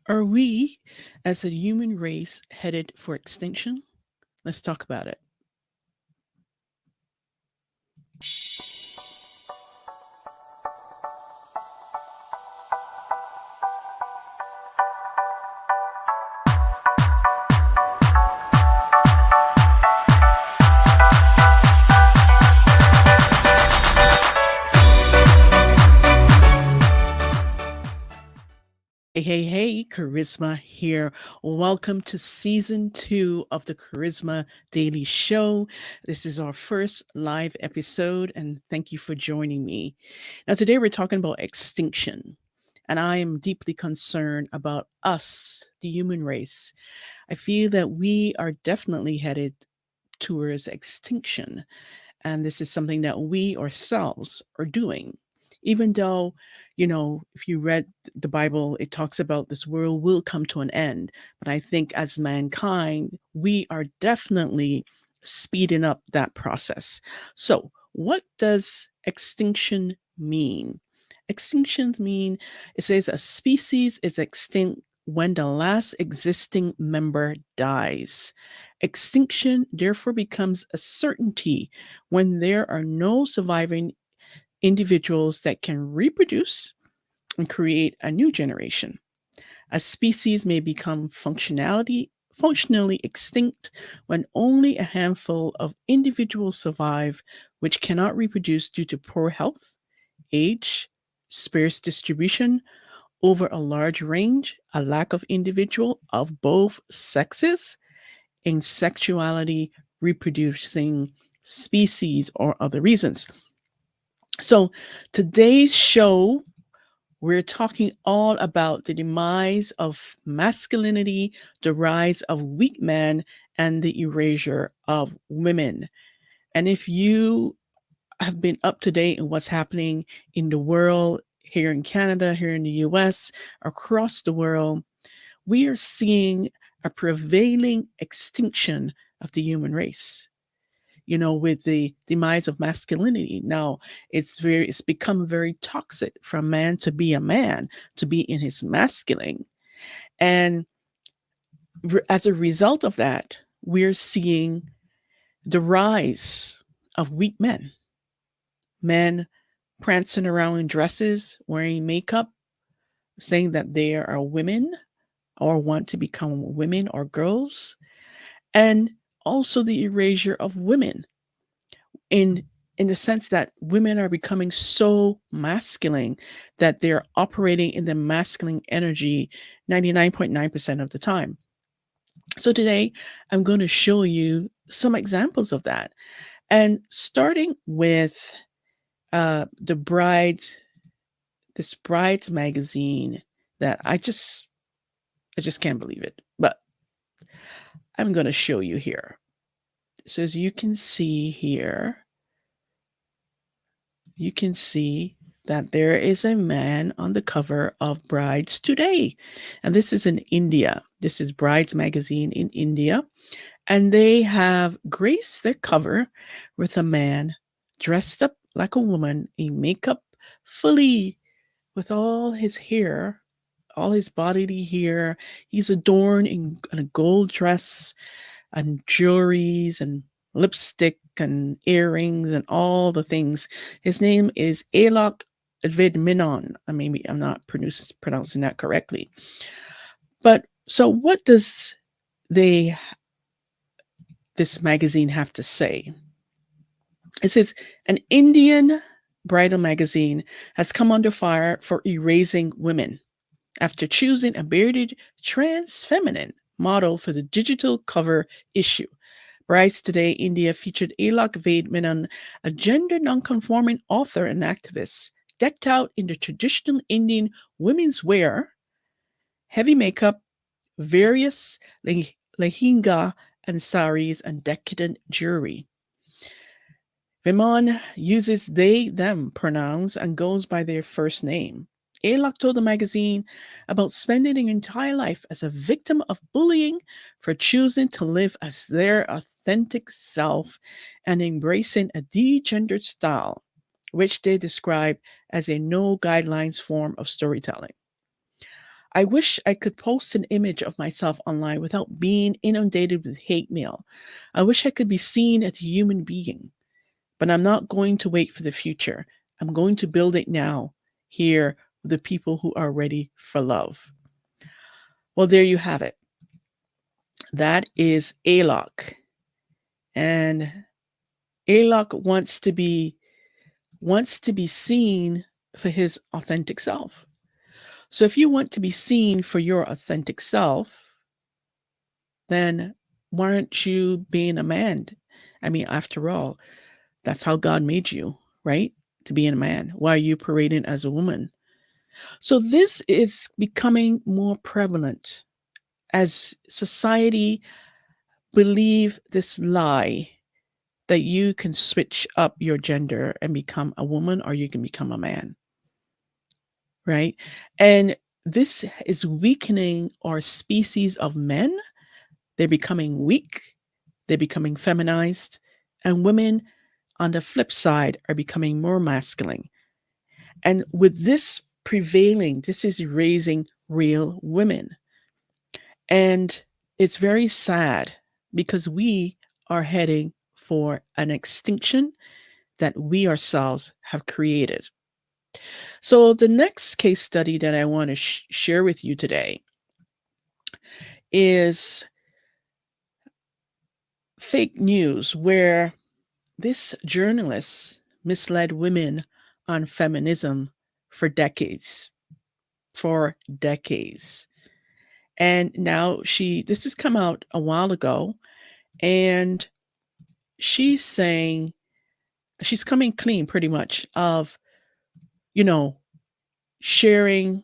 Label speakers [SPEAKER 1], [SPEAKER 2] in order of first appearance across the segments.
[SPEAKER 1] Are we, as a human race, headed for extinction? Let's talk about it. Hey, Charisma here. Welcome to season 2 of the Charisma Daily Show. This is our first live episode, and thank you for joining me. Now, today we're talking about extinction, and I am deeply concerned about us, the human race. I feel that we are definitely headed towards extinction. And this is something that we ourselves are doing. Even though, if you read the Bible, it talks about this world will come to an end. But I think as mankind, we are definitely speeding up that process. So, what does extinction mean? Extinctions mean it says a species is extinct when the last existing member dies. Extinction therefore becomes a certainty when there are no surviving individuals that can reproduce and create a new generation. A species may become functionally extinct when only a handful of individuals survive which cannot reproduce due to poor health, age, sparse distribution over a large range, a lack of individual of both sexes, in sexuality, reproducing species, or other reasons. So, today's show, we're talking all about the demise of masculinity, the rise of weak men, and the erasure of women. And if you have been up to date in what's happening in the world, here in Canada, here in the US, across the world, we are seeing a prevailing extinction of the human race. With the demise of masculinity. Now, it's become very toxic for a man to be a man, to be in his masculine. And as a result of that, we're seeing the rise of weak men prancing around in dresses, wearing makeup, saying that they are women or want to become women or girls, and also the erasure of women in in the sense that women are becoming so masculine that they're operating in the masculine energy 99.9% of the time. So today I'm going to show you some examples of that, and starting with the brides this brides magazine that I just can't believe it, but I'm going to show you here. So as you can see here, you can see that there is a man on the cover of Brides Today. And this is in India. This is Brides magazine in India. And they have graced their cover with a man dressed up like a woman in makeup, fully with all his hair, all his bodily hair. He's adorned in a gold dress and jewelries and lipstick and earrings and all the things. His name is Alok Vidmenon. Maybe I'm not pronouncing that correctly. But so what does they this magazine have to say? It says an Indian bridal magazine has come under fire for erasing women after choosing a bearded trans feminine model for the digital cover issue. Brides Today India featured Alok Ved Menon, a gender nonconforming author and activist, decked out in the traditional Indian women's wear, heavy makeup, various lehenga and saris, and decadent jewelry. Viman uses they, them pronouns and goes by their first name. Alok told the magazine about spending an entire life as a victim of bullying for choosing to live as their authentic self and embracing a degendered style, which they describe as a no guidelines form of storytelling. I wish I could post an image of myself online without being inundated with hate mail. I wish I could be seen as a human being, but I'm not going to wait for the future. I'm going to build it now, here with the people who are ready for love. Well, there you have it. That is Alok. And Alok wants to be seen for his authentic self. So if you want to be seen for your authentic self, then why aren't you being a man? I mean, after all, that's how God made you, right? To be a man. Why are you parading as a woman? So this is becoming more prevalent as society believe this lie that you can switch up your gender and become a woman or you can become a man, right? And this is weakening our species of men. They're becoming weak, they're becoming feminized, and women on the flip side are becoming more masculine. And with this prevailing, this is raising real women. And it's very sad because we are heading for an extinction that we ourselves have created. So, the next case study that I want to share with you today is fake news, where this journalist misled women on feminism for decades. For decades. And now this has come out a while ago, and she's saying, she's coming clean pretty much of, you know, sharing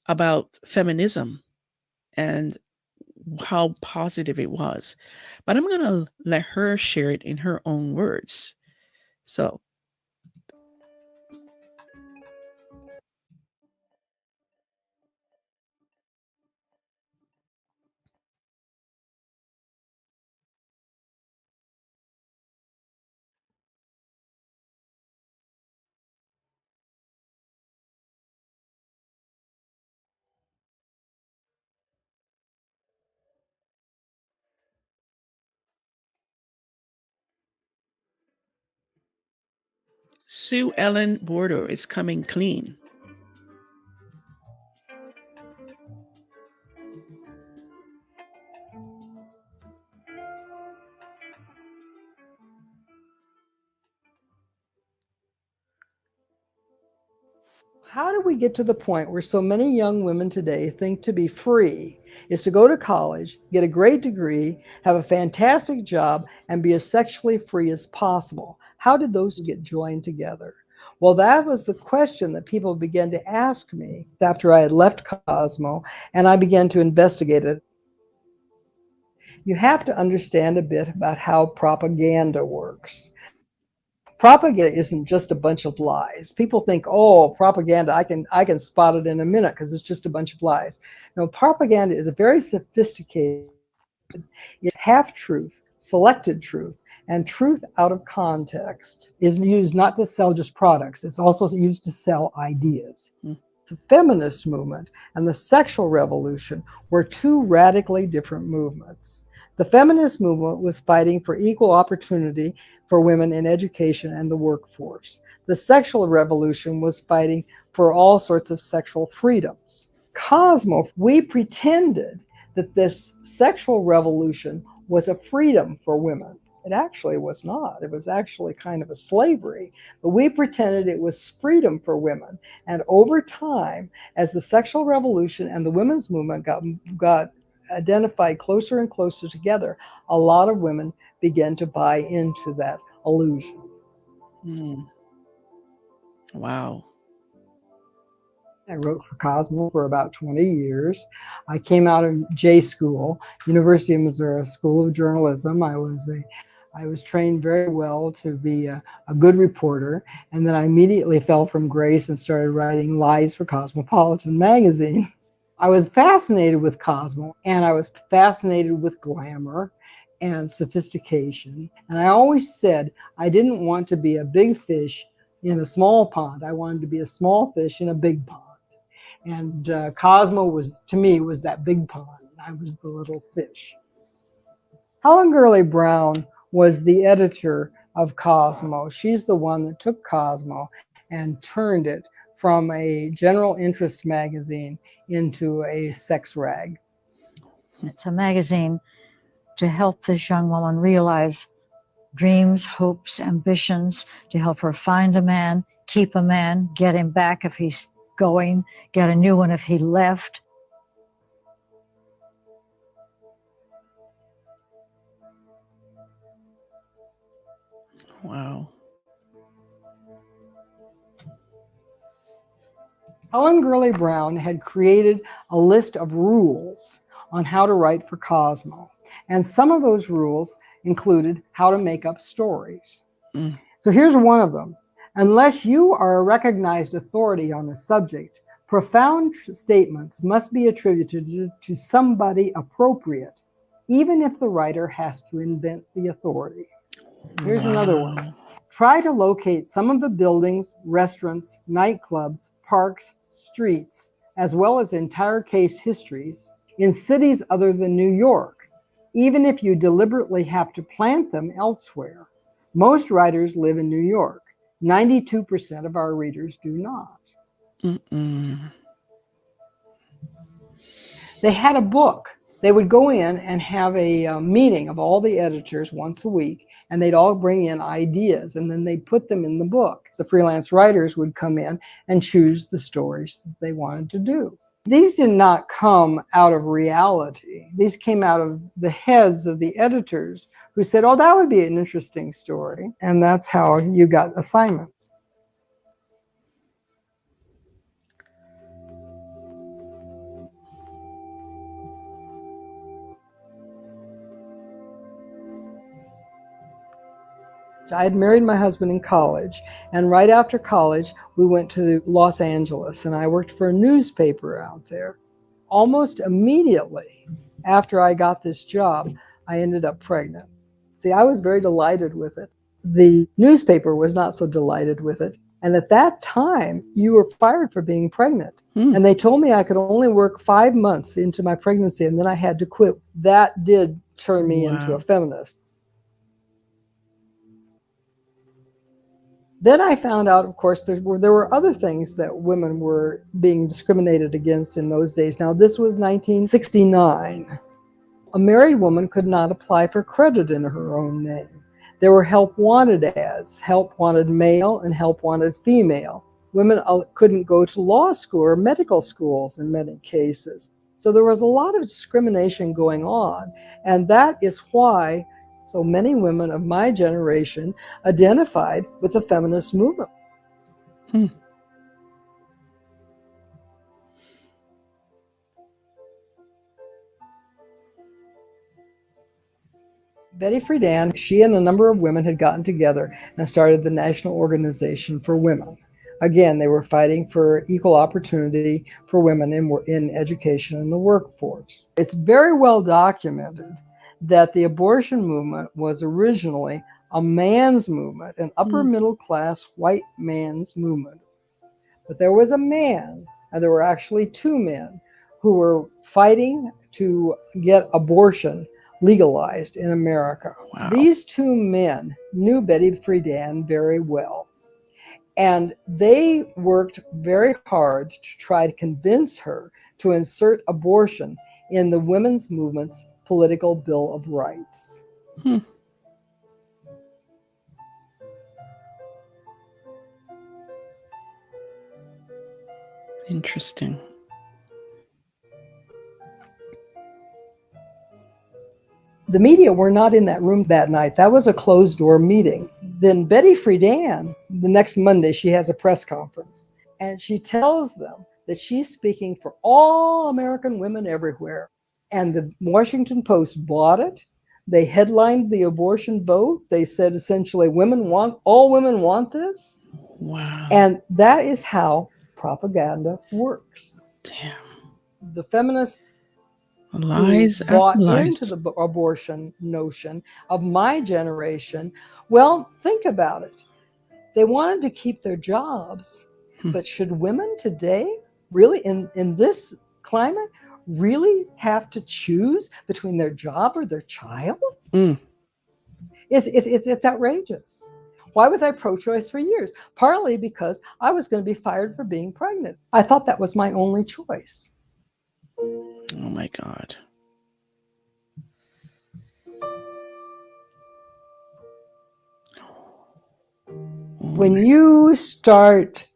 [SPEAKER 1] about feminism and how positive it was. But I'm going to let her share it in her own words. So, Sue Ellen Border is coming clean.
[SPEAKER 2] How do we get to the point where so many young women today think to be free is to go to college, get a great degree, have a fantastic job, and be as sexually free as possible? How did those get joined together? Well, that was the question that people began to ask me after I had left Cosmo and I began to investigate it. You have to understand a bit about how propaganda works. Propaganda isn't just a bunch of lies. People think, oh, propaganda, I can spot it in a minute because it's just a bunch of lies. No, propaganda is a very sophisticated, it's half truth, selected truth, and truth out of context is used not to sell just products, it's also used to sell ideas. The feminist movement and the sexual revolution were two radically different movements. The feminist movement was fighting for equal opportunity for women in education and the workforce. The sexual revolution was fighting for all sorts of sexual freedoms. Cosmo, we pretended that this sexual revolution was a freedom for women. It actually was not. It was actually kind of a slavery. But we pretended it was freedom for women. And over time, as the sexual revolution and the women's movement got identified closer and closer together, a lot of women began to buy into that illusion.
[SPEAKER 1] Mm, wow.
[SPEAKER 2] I wrote for Cosmo for about 20 years. I came out of J School, University of Missouri School of Journalism. I was trained very well to be a good reporter, and then I immediately fell from grace and started writing lies for Cosmopolitan magazine. I was fascinated with Cosmo, and I was fascinated with glamour and sophistication. And I always said I didn't want to be a big fish in a small pond. I wanted to be a small fish in a big pond. And Cosmo was, to me, was that big pond. I was the little fish. Helen Gurley Brown was the editor of Cosmo. She's the one that took Cosmo and turned it from a general interest magazine into a sex rag.
[SPEAKER 3] It's a magazine to help this young woman realize dreams, hopes, ambitions, to help her find a man, keep a man, get him back if he's going, get a new one if he left.
[SPEAKER 1] Wow.
[SPEAKER 2] Helen Gurley Brown had created a list of rules on how to write for Cosmo. And some of those rules included how to make up stories. So here's one of them. Unless you are a recognized authority on a subject, profound statements must be attributed to somebody appropriate, even if the writer has to invent the authority. Here's another one. Try to locate some of the buildings, restaurants, nightclubs, parks, streets, as well as entire case histories in cities other than New York, even if you deliberately have to plant them elsewhere. Most writers live in New York. 92% of our readers do not. They had a book. They would go in and have a meeting of all the editors once a week, and they'd all bring in ideas, and then they'd put them in the book. The freelance writers would come in and choose the stories that they wanted to do. These did not come out of reality. These came out of the heads of the editors who said, oh, that would be an interesting story. And that's how you got assignments. I had married my husband in college, and right after college, we went to Los Angeles, and I worked for a newspaper out there. Almost immediately after I got this job, I ended up pregnant. See, I was very delighted with it. The newspaper was not so delighted with it. And at that time, you were fired for being pregnant. And they told me I could only work 5 months into my pregnancy, and then I had to quit. That did turn me into a feminist. Then I found out, of course, there were other things that women were being discriminated against in those days. Now, this was 1969. A married woman could not apply for credit in her own name. There were help wanted ads, help wanted male and help wanted female. Women couldn't go to law school or medical schools in many cases. So there was a lot of discrimination going on. And that is why so many women of my generation identified with the feminist movement. Betty Friedan, she and a number of women had gotten together and started the National Organization for Women. Again, they were fighting for equal opportunity for women in education and the workforce. It's very well documented that the abortion movement was originally a man's movement, an upper middle class white man's movement. But there was a man, and there were actually two men, who were fighting to get abortion legalized in America. Wow. These two men knew Betty Friedan very well. And they worked very hard to try to convince her to insert abortion in the women's movement's political Bill of Rights.
[SPEAKER 1] Interesting.
[SPEAKER 2] The media were not in that room that night. That was a closed-door meeting. Then Betty Friedan, the next Monday, she has a press conference, and she tells them that she's speaking for all American women everywhere. And the Washington Post bought it. They headlined the abortion vote. They said essentially, all women want this.
[SPEAKER 1] Wow.
[SPEAKER 2] And that is how propaganda works.
[SPEAKER 1] Damn.
[SPEAKER 2] The feminists
[SPEAKER 1] lies
[SPEAKER 2] bought
[SPEAKER 1] lies.
[SPEAKER 2] into the abortion notion of my generation. Well, think about it. They wanted to keep their jobs, but should women today really in this climate really have to choose between their job or their child?
[SPEAKER 1] Mm.
[SPEAKER 2] It's outrageous. Why was I pro-choice for years? Partly because I was going to be fired for being pregnant. I thought that was my only choice.
[SPEAKER 1] Oh my God.
[SPEAKER 2] When you start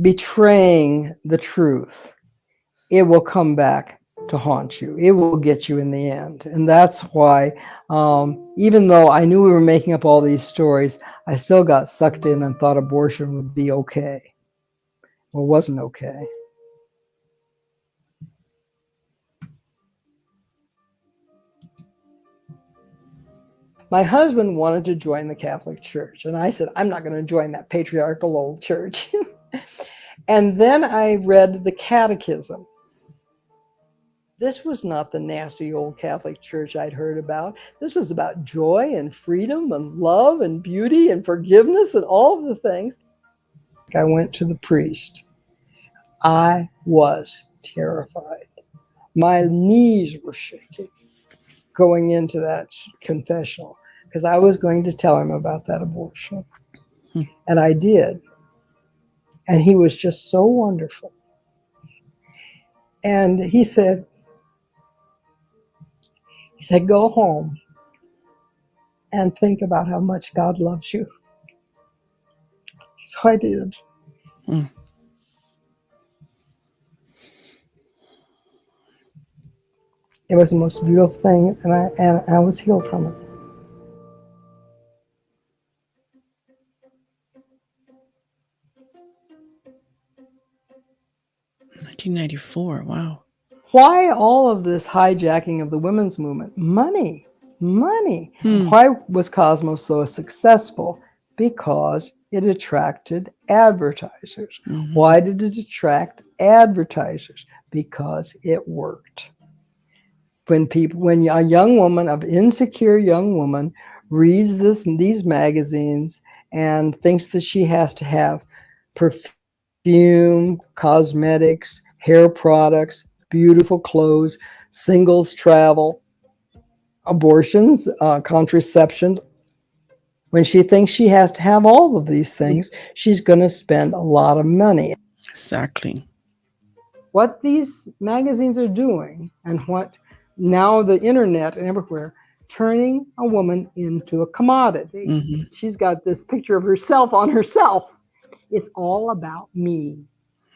[SPEAKER 2] betraying the truth, it will come back to haunt you. It will get you in the end. And that's why, even though I knew we were making up all these stories, I still got sucked in and thought abortion would be okay. Well, it wasn't okay. My husband wanted to join the Catholic Church, and I said, I'm not going to join that patriarchal old church. And then I read the Catechism. This was not the nasty old Catholic Church I'd heard about. This was about joy and freedom and love and beauty and forgiveness and all of the things. I went to the priest. I was terrified. My knees were shaking going into that confessional because I was going to tell him about that abortion. And I did. And he was just so wonderful. And he said, go home and think about how much God loves you. So I did.
[SPEAKER 1] Mm.
[SPEAKER 2] It was the most beautiful thing, and I was healed from it.
[SPEAKER 1] Mm. 1994. Wow.
[SPEAKER 2] Why all of this hijacking of the women's movement? Money. Why was Cosmo so successful? Because it attracted advertisers.
[SPEAKER 1] Mm-hmm.
[SPEAKER 2] Why did it attract advertisers? Because it worked. When a young woman, an insecure young woman, reads these magazines and thinks that she has to have perfume, cosmetics, hair products, beautiful clothes, singles travel, abortions, contraception. When she thinks she has to have all of these things, she's going to spend a lot of money.
[SPEAKER 1] Exactly.
[SPEAKER 2] What these magazines are doing, and what now the internet and everywhere, turning a woman into a commodity.
[SPEAKER 1] Mm-hmm.
[SPEAKER 2] She's got this picture of herself on herself. It's all about me.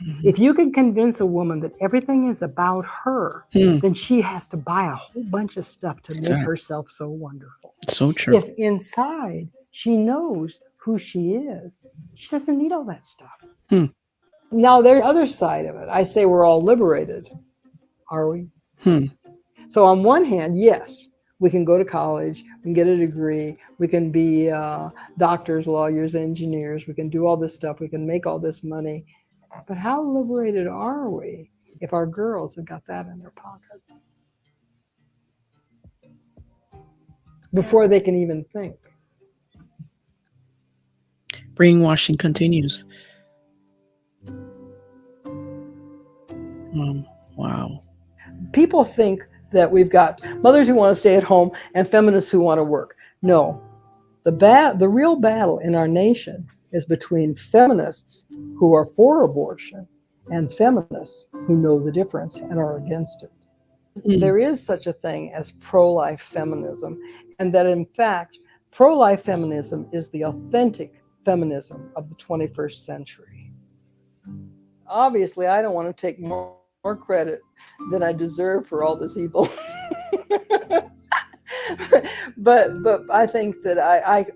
[SPEAKER 1] Mm-hmm.
[SPEAKER 2] If you can convince a woman that everything is about her, then she has to buy a whole bunch of stuff to make herself so wonderful.
[SPEAKER 1] So true.
[SPEAKER 2] If inside she knows who she is, she doesn't need all that stuff. Now, there's the other side of it. I say we're all liberated. Are we? So on one hand, yes, we can go to college, we can get a degree, we can be doctors, lawyers, engineers, we can do all this stuff, we can make all this money. But how liberated are we if our girls have got that in their pocket before they can even think?
[SPEAKER 1] Brainwashing continues. Wow.
[SPEAKER 2] People think that we've got mothers who want to stay at home and feminists who want to work. No, the real battle in our nation is between feminists who are for abortion and feminists who know the difference and are against it. There is such a thing as pro-life feminism, and that in fact, pro-life feminism is the authentic feminism of the 21st century. Obviously, I don't want to take more credit than I deserve for all this evil. but I think that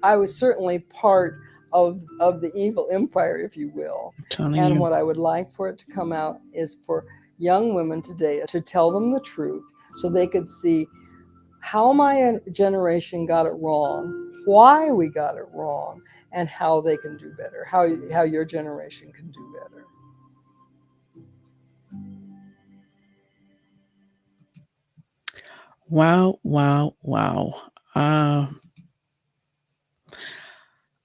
[SPEAKER 2] I was certainly part of the evil empire, if you will. And what I would like for it to come out is for young women today to tell them the truth so they could see how my generation got it wrong, why we got it wrong, and how they can do better, how your generation can do better.
[SPEAKER 1] Wow.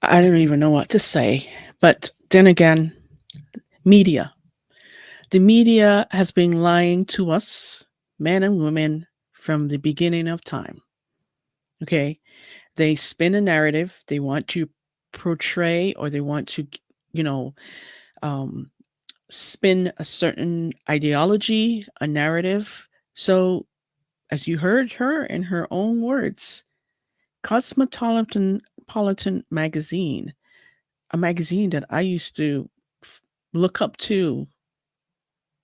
[SPEAKER 1] I don't even know what to say. But then again, media. The media has been lying to us, men and women, from the beginning of time. Okay. They spin a narrative. They want to portray, or they want to, you know, um, spin a certain ideology, a narrative. So, as you heard her in her own words, Cosmopolitan magazine, a magazine that I used to look up to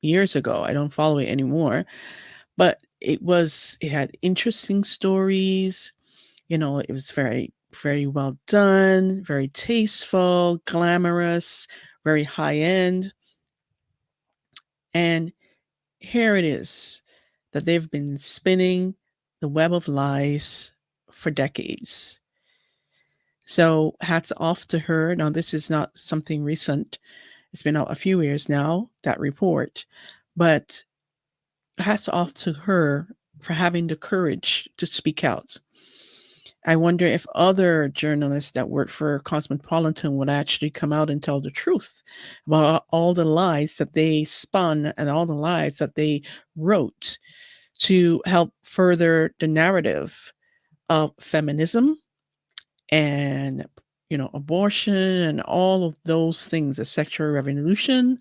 [SPEAKER 1] years ago. I don't follow it anymore, but it had interesting stories. It was very, very well done, very tasteful, glamorous, very high end. And here it is that they've been spinning the web of lies for decades. So hats off to her. Now, this is not something recent. It's been out a few years now, that report. But hats off to her for having the courage to speak out. I wonder if other journalists that work for Cosmopolitan would actually come out and tell the truth about all the lies that they spun and all the lies that they wrote to help further the narrative of feminism and abortion and all of those things, a sexual revolution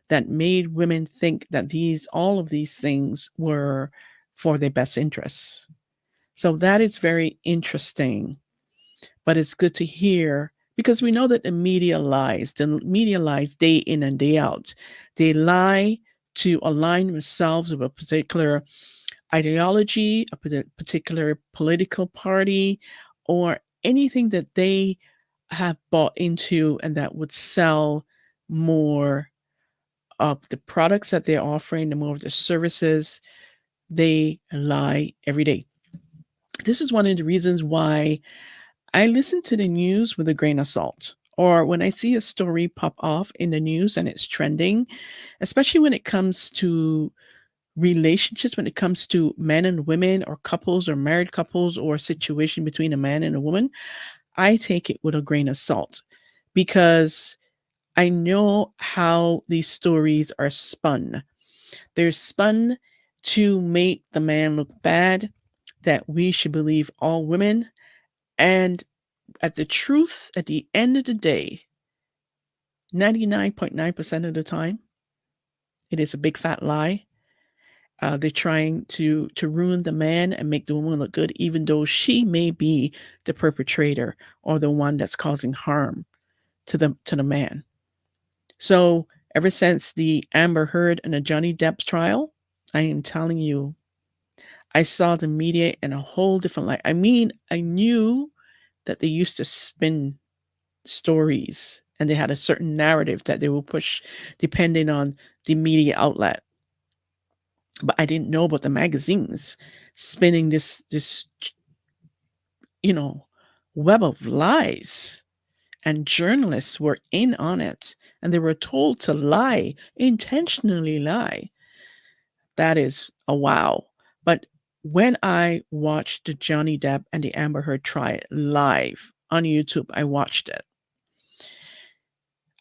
[SPEAKER 1] that made women think that all of these things were for their best interests. So that is very interesting, but it's good to hear because we know that the media lies. The media lies day in and day out. They lie to align themselves with a particular ideology, a particular political party, or anything that they have bought into and that would sell more of the products that they're offering, the more of the services. They lie every day. This is one of the reasons why I listen to the news with a grain of salt. Or when I see a story pop off in the news and it's trending, especially when it comes to relationships, when it comes to men and women or couples or married couples or a situation between a man and a woman, I take it with a grain of salt because I know how these stories are spun. They're spun to make the man look bad, that we should believe all women. And at the end of the day, 99.9% of the time, it is a big fat lie. They're trying to ruin the man and make the woman look good, even though she may be the perpetrator or the one that's causing harm to the man. So ever since the Amber Heard and the Johnny Depp trial, I am telling you, I saw the media in a whole different light. I mean, I knew that they used to spin stories and they had a certain narrative that they will push depending on the media outlet. But I didn't know about the magazines spinning this you know web of lies, and journalists were in on it and they were told to lie, intentionally lie. That is a wow. But when I watched the Johnny Depp and the Amber Heard trial live on YouTube, I watched it.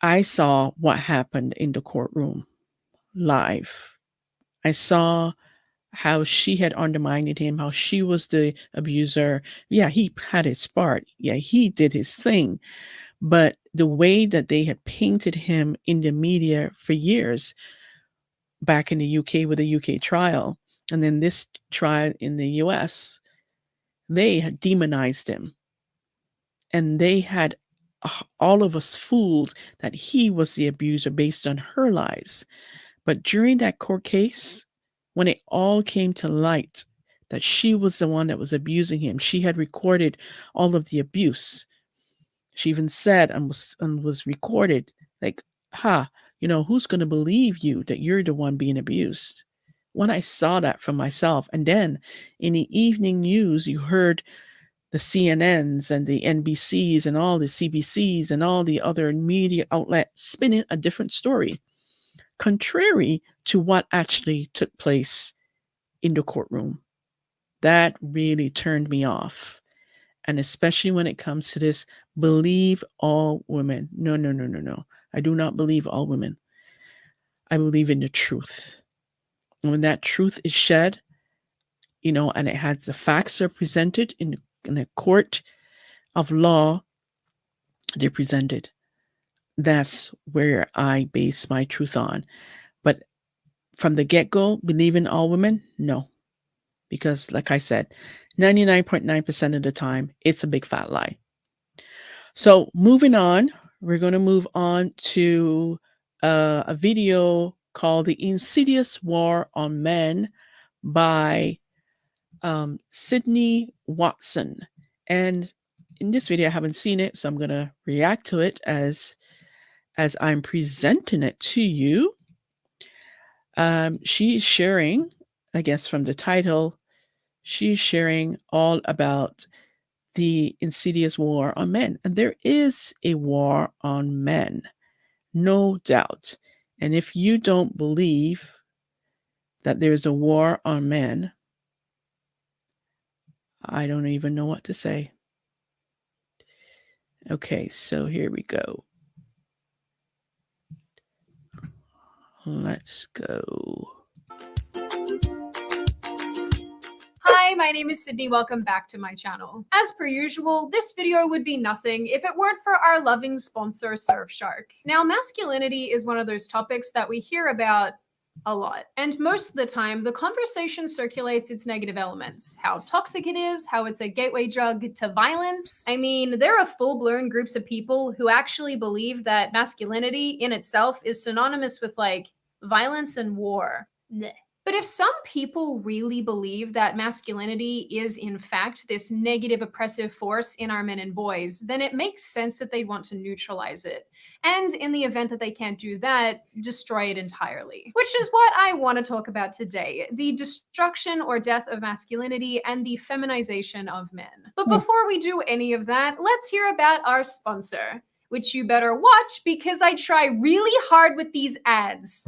[SPEAKER 1] I saw what happened in the courtroom live. I saw how she had undermined him, how she was the abuser. Yeah, he had his part. Yeah, he did his thing. But the way that they had painted him in the media for years, back in the UK with the UK trial, and then this trial in the US, they had demonized him. And they had all of us fooled that he was the abuser based on her lies. But during that court case, when it all came to light that she was the one that was abusing him, she had recorded all of the abuse. She even said and was recorded, like, who's going to believe you that you're the one being abused? When I saw that for myself, and then in the evening news, you heard the CNNs and the NBCs and all the CBCs and all the other media outlets spinning a different story, contrary to what actually took place in the courtroom. That really turned me off. And especially when it comes to this, believe all women. No, no, no, no, no. I do not believe all women. I believe in the truth. And when that truth is shed, and it has the facts are presented in a court of law, they're presented. That's where I base my truth on. But from the get-go, believing all women, no. Because like I said, 99.9% of the time, it's a big fat lie. So moving on, we're going to move on to a video called The Insidious War on Men by Sydney Watson. And in this video, I haven't seen it, so I'm going to react to it as I'm presenting it to you. She's sharing, I guess from the title, she's sharing all about the insidious war on men. And there is a war on men, no doubt. And if you don't believe that there's a war on men, I don't even know what to say. Okay, so here we go. Let's go.
[SPEAKER 4] Hi, my name is Sydney. Welcome back to my channel. As per usual, this video would be nothing if it weren't for our loving sponsor, Surfshark. Now, masculinity is one of those topics that we hear about a lot. And most of the time, the conversation circulates its negative elements. How toxic it is, how it's a gateway drug to violence. I mean, there are full-blown groups of people who actually believe that masculinity in itself is synonymous with, like, violence and war. Blech. But if some people really believe that masculinity is in fact this negative oppressive force in our men and boys, then it makes sense that they want to neutralize it. And in the event that they can't do that, destroy it entirely. Which is what I want to talk about today, the destruction or death of masculinity and the feminization of men. But before we do any of that, let's hear about our sponsor, which you better watch because I try really hard with these ads.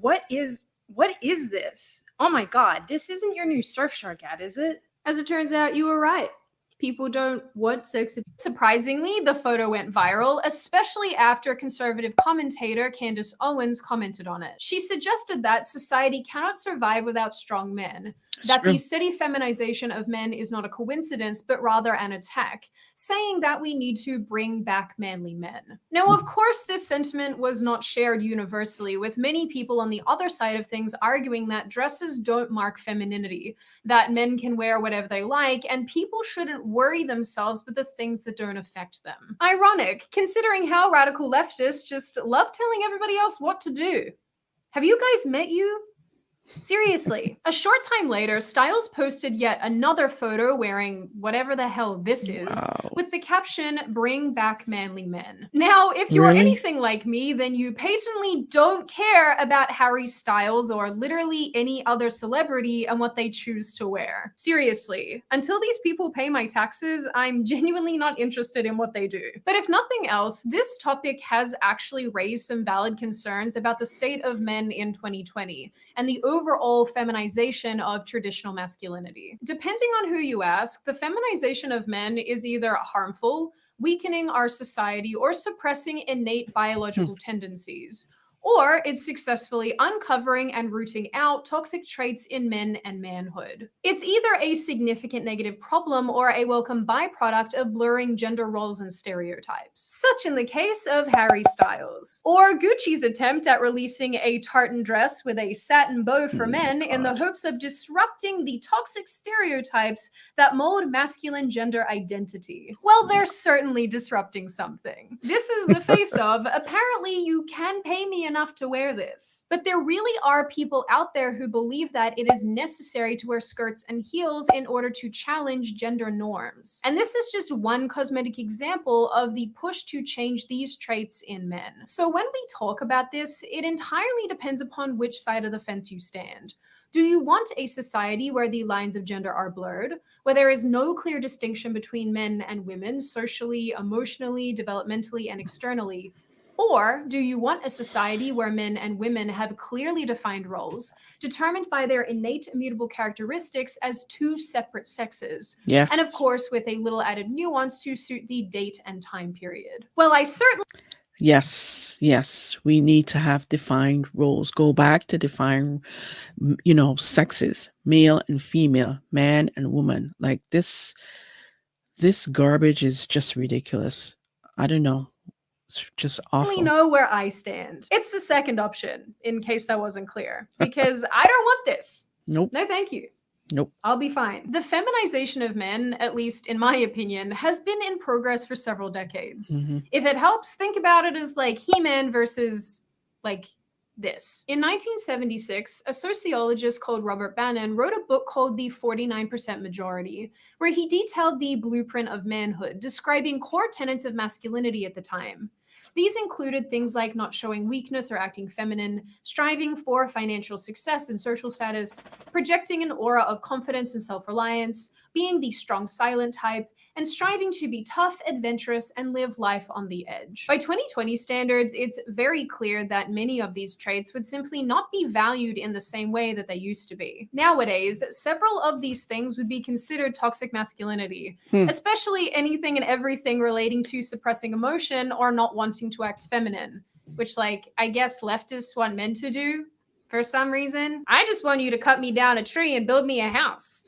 [SPEAKER 4] What is this? Oh my god, this isn't your new Surfshark ad, is it? As it turns out, you were right. People don't want sex. Surprisingly, the photo went viral, especially after conservative commentator Candace Owens commented on it. She suggested that society cannot survive without strong men, that the steady feminization of men is not a coincidence, but rather an attack, saying that we need to bring back manly men. Now, of course, this sentiment was not shared universally, with many people on the other side of things arguing that dresses don't mark femininity, that men can wear whatever they like, and people shouldn't worry themselves with the things that don't affect them. Ironic, considering how radical leftists just love telling everybody else what to do. Have you guys met you? Seriously. A short time later, Styles posted yet another photo wearing whatever the hell this is, with the caption, "Bring back manly men." Now, if you're anything like me, then you patently don't care about Harry Styles or literally any other celebrity and what they choose to wear. Seriously. Until these people pay my taxes, I'm genuinely not interested in what they do. But if nothing else, this topic has actually raised some valid concerns about the state of men in 2020 and the overall feminization of traditional masculinity. Depending on who you ask, the feminization of men is either harmful, weakening our society, or suppressing innate biological tendencies. Or it's successfully uncovering and rooting out toxic traits in men and manhood. It's either a significant negative problem or a welcome byproduct of blurring gender roles and stereotypes, such in the case of Harry Styles. Or Gucci's attempt at releasing a tartan dress with a satin bow for men in the hopes of disrupting the toxic stereotypes that mold masculine gender identity. Well, they're certainly disrupting something. This is the face of, apparently you can pay me enough to wear this. But there really are people out there who believe that it is necessary to wear skirts and heels in order to challenge gender norms. And this is just one cosmetic example of the push to change these traits in men. So when we talk about this, it entirely depends upon which side of the fence you stand. Do you want a society where the lines of gender are blurred, where there is no clear distinction between men and women socially, emotionally, developmentally, and externally? Or do you want a society where men and women have clearly defined roles, determined by their innate immutable characteristics as two separate sexes?
[SPEAKER 1] Yes.
[SPEAKER 4] And of course, with a little added nuance to suit the date and time period. Well, I certainly
[SPEAKER 1] Yes, we need to have defined roles. Go back to define, sexes, male and female, man and woman. Like this garbage is just ridiculous. I don't know. It's just awful.
[SPEAKER 4] know where I stand. It's the second option, in case that wasn't clear, because I don't want this.
[SPEAKER 1] Nope.
[SPEAKER 4] No, thank you.
[SPEAKER 1] Nope.
[SPEAKER 4] I'll be fine. The feminization of men, at least in my opinion, has been in progress for several decades.
[SPEAKER 1] Mm-hmm.
[SPEAKER 4] If it helps, think about it as like He-Man versus like this. In 1976, a sociologist called Robert Bannon wrote a book called The 49% Majority, where he detailed the blueprint of manhood, describing core tenets of masculinity at the time. These included things like not showing weakness or acting feminine, striving for financial success and social status, projecting an aura of confidence and self-reliance, being the strong silent type, and striving to be tough, adventurous, and live life on the edge. By 2020 standards, it's very clear that many of these traits would simply not be valued in the same way that they used to be. Nowadays, several of these things would be considered toxic masculinity, especially anything and everything relating to suppressing emotion or not wanting to act feminine, which, like, I guess leftists want men to do for some reason. I just want you to cut me down a tree and build me a house.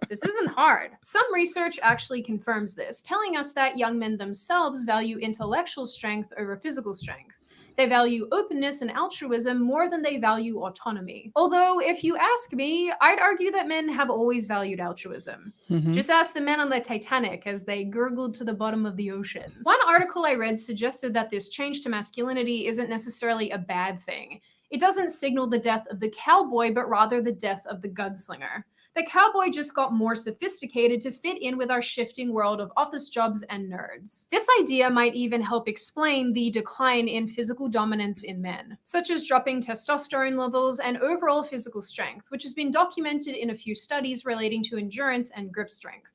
[SPEAKER 4] This isn't hard. Some research actually confirms this, telling us that young men themselves value intellectual strength over physical strength. They value openness and altruism more than they value autonomy. Although, if you ask me, I'd argue that men have always valued altruism.
[SPEAKER 1] Mm-hmm.
[SPEAKER 4] Just ask the men on the Titanic as they gurgled to the bottom of the ocean. One article I read suggested that this change to masculinity isn't necessarily a bad thing. It doesn't signal the death of the cowboy, but rather the death of the gunslinger. The cowboy just got more sophisticated to fit in with our shifting world of office jobs and nerds. This idea might even help explain the decline in physical dominance in men, such as dropping testosterone levels and overall physical strength, which has been documented in a few studies relating to endurance and grip strength.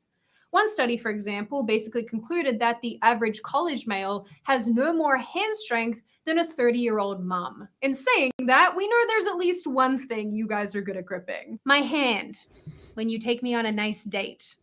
[SPEAKER 4] One study, for example, basically concluded that the average college male has no more hand strength than a 30-year-old mom. In saying that, we know there's at least one thing you guys are good at gripping. My hand. When you take me on a nice date.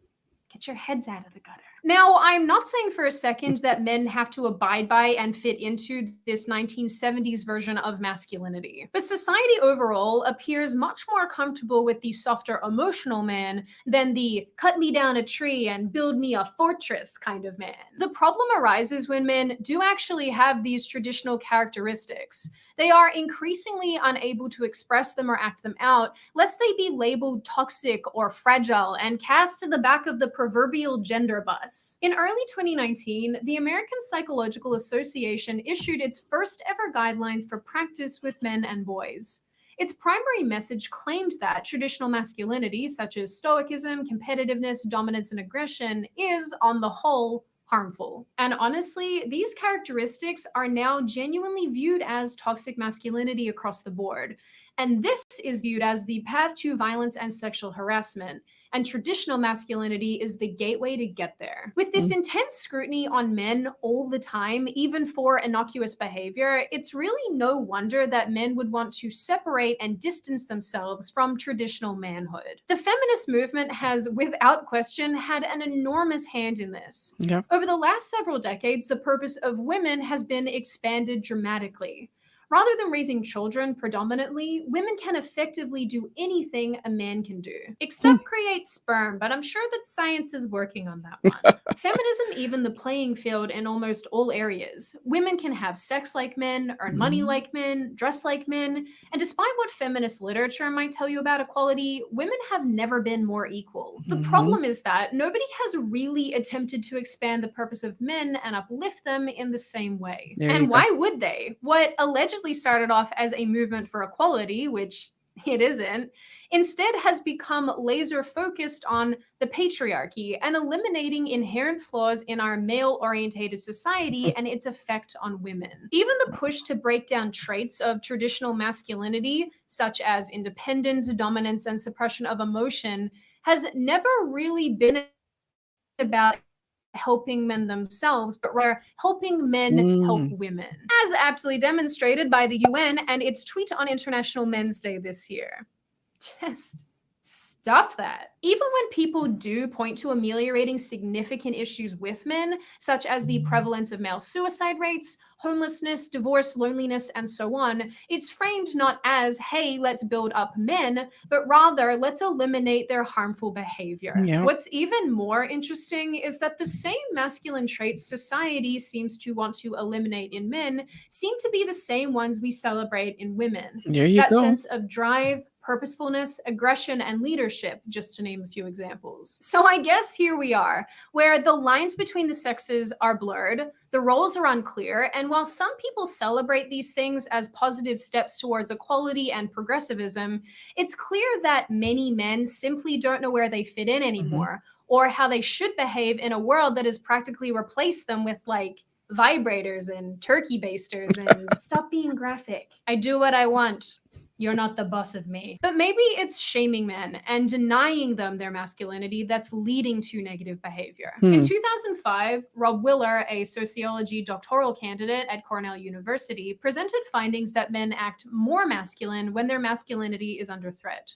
[SPEAKER 4] Get your heads out of the gutter. Now, I'm not saying for a second that men have to abide by and fit into this 1970s version of masculinity, but society overall appears much more comfortable with the softer emotional man than the cut me down a tree and build me a fortress kind of man. The problem arises when men do actually have these traditional characteristics. They are increasingly unable to express them or act them out, lest they be labeled toxic or fragile and cast to the back of the proverbial gender bus. In early 2019, the American Psychological Association issued its first ever guidelines for practice with men and boys. Its primary message claimed that traditional masculinity, such as stoicism, competitiveness, dominance, and aggression, is, on the whole, harmful. And honestly, these characteristics are now genuinely viewed as toxic masculinity across the board. And this is viewed as the path to violence and sexual harassment. And traditional masculinity is the gateway to get there. With this intense scrutiny on men all the time, even for innocuous behavior, it's really no wonder that men would want to separate and distance themselves from traditional manhood. The feminist movement has, without question, had an enormous hand in this.
[SPEAKER 1] Yeah.
[SPEAKER 4] Over the last several decades, the purpose of women has been expanded dramatically. Rather than raising children predominantly, women can effectively do anything a man can do, except create sperm, but I'm sure that science is working on that one. Feminism even the playing field in almost all areas. Women can have sex like men, earn money like men, dress like men, and despite what feminist literature might tell you about equality, women have never been more equal. The problem is that nobody has really attempted to expand the purpose of men and uplift them in the same way. And why would they? What allegedly started off as a movement for equality, which it isn't, instead has become laser focused on the patriarchy and eliminating inherent flaws in our male-orientated society and its effect on women. Even the push to break down traits of traditional masculinity, such as independence, dominance, and suppression of emotion, has never really been about helping men themselves, but rather helping men help
[SPEAKER 1] Mm.
[SPEAKER 4] women, as aptly demonstrated by the UN and its tweet on International Men's Day this year. Just stop that. Even when people do point to ameliorating significant issues with men, such as the prevalence of male suicide rates, homelessness, divorce, loneliness, and so on, it's framed not as, hey, let's build up men, but rather, let's eliminate their harmful behavior.
[SPEAKER 1] Yeah.
[SPEAKER 4] What's even more interesting is that the same masculine traits society seems to want to eliminate in men seem to be the same ones we celebrate in women.
[SPEAKER 1] There you
[SPEAKER 4] That
[SPEAKER 1] go.
[SPEAKER 4] sense of drive, purposefulness, aggression, and leadership, just to name a few examples. So I guess here we are, where the lines between the sexes are blurred, the roles are unclear, and while some people celebrate these things as positive steps towards equality and progressivism, it's clear that many men simply don't know where they fit in anymore, or how they should behave in a world that has practically replaced them with, like, vibrators and turkey basters and stop being graphic. I do what I want. You're not the boss of me. But maybe it's shaming men and denying them their masculinity that's leading to negative behavior. In 2005, Rob Willer, a sociology doctoral candidate at Cornell University, presented findings that men act more masculine when their masculinity is under threat.